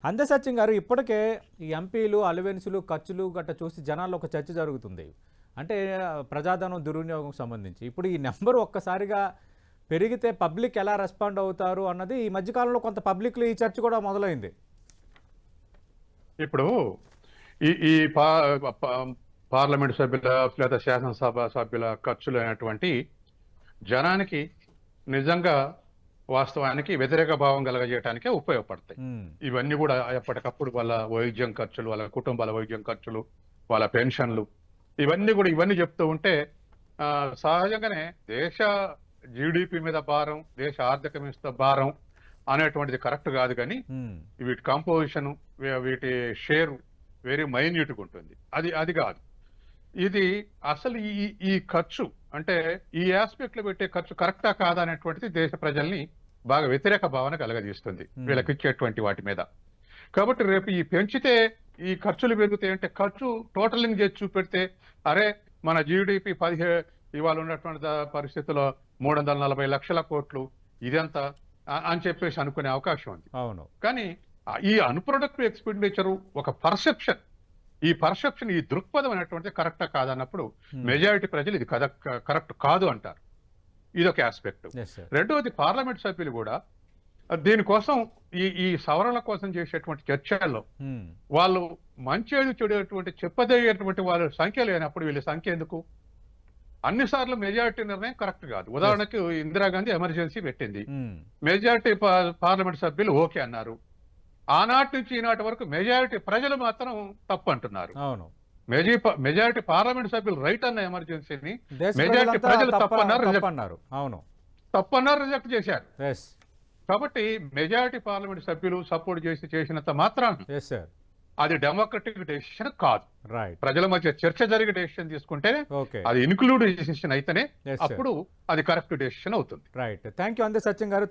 అందే సత్యం గారు ఇప్పటికే ఈ ఎంపీలు అలవెన్సులు ఖర్చులు గట్ట చూసి జనాల్లో ఒక చర్చ జరుగుతుంది. అంటే ప్రజాధనం దుర్వినియోగం సంబంధించి. ఇప్పుడు ఈ నెంబర్ ఒక్కసారిగా పెరిగితే పబ్లిక్ ఎలా రెస్పాండ్ అవుతారు అన్నది ఈ మధ్య కాలంలో కొంత పబ్లిక్‌లో ఈ చర్చ కూడా మొదలైంది. ఇప్పుడు ఈ ఈ పార్లమెంట్ సభ్యుల లేదా శాసనసభ సభ్యుల ఖర్చులు అయినటువంటి జనానికి నిజంగా వాస్తవానికి వ్యతిరేక భావం కలగజేయడానికే ఉపయోగపడతాయి. ఇవన్నీ కూడా ఎప్పటికప్పుడు వాళ్ళ వైద్యం ఖర్చులు, వాళ్ళ కుటుంబాల వైద్యం ఖర్చులు, వాళ్ళ పెన్షన్లు, ఇవన్నీ చెప్తూ ఉంటే సహజంగానే దేశ జీడిపి మీద భారం, దేశ ఆర్థిక మీద భారం అనేటువంటిది కరెక్ట్ కాదు. కానీ వీటి కంపోజిషన్, వీటి షేర్ వెరీ మైన్యూట్గా ఉంటుంది. అది కాదు. ఇది అసలు ఈ ఖర్చు అంటే ఈ ఆస్పెక్ట్ లో పెట్టే ఖర్చు కరెక్టా కాదా అనేటువంటిది దేశ ప్రజల్ని బాగా వ్యతిరేక భావన కలగజేస్తుంది వీళ్ళకి ఇచ్చేటువంటి వాటి మీద. కాబట్టి రేపు ఈ పెంచితే ఈ ఖర్చులు పెరుగుతాయి అంటే ఖర్చు టోటలింగ్ చేసి చూపెడితే అరే మన జీడిపి ఇవాళ ఉన్నటువంటి పరిస్థితుల్లో 340 లక్షల కోట్లు ఇదంతా అని చెప్పేసి అనుకునే అవకాశం ఉంది. అవును. కానీ ఈ అన్ప్రొడక్టివ్ ఎక్స్పెండిచరు ఒక పర్సెప్షన్, ఈ దృక్పథం అనేటువంటిది కరెక్టా కాదన్నప్పుడు మెజారిటీ ప్రజలు ఇది కరెక్ట్ కాదు అంటారు. ఇదొక ఆస్పెక్ట్. రెండవది పార్లమెంట్ సభ్యులు కూడా దీనికోసం ఈ సవరణ కోసం చేసేటువంటి చర్చల్లో వాళ్ళు మంచి చెడేటువంటి చెప్పదగేటువంటి వాళ్ళ సంఖ్య లేనప్పుడు వీళ్ళ సంఖ్య ఎందుకు? అన్నిసార్లు మెజారిటీ నిర్ణయం కరెక్ట్ కాదు. ఉదాహరణకు ఇందిరాగాంధీ ఎమర్జెన్సీ పెట్టింది, మెజారిటీ పార్లమెంట్ సభ్యులు ఓకే అన్నారు. ఆనాటి నుంచి ఈనాటి వరకు మెజారిటీ ప్రజలు మాత్రం తప్పు అంటున్నారు. అవును. మెజారిటీ పార్లమెంట్ సభ్యులు రైట్ అన్న ఎమర్జెన్సీని మెజారిటీ ప్రజలు తప్పన్నారు, రిజెక్ట్ చేశారు. కాబట్టి మెజారిటీ పార్లమెంట్ సభ్యులు సపోర్ట్ చేసినంత మాత్రాన అది డెమోక్రటిక్ డెసిషన్ కాదు. ప్రజల మధ్య చర్చ జరిగే డెసిషన్ తీసుకుంటే అది ఇన్క్లూడ్ డెసిషన్ అయితేనే అప్పుడు అది కరెక్ట్ డెసిషన్ అవుతుంది. రైట్. థ్యాంక్ యూ అందే సత్యం గారు.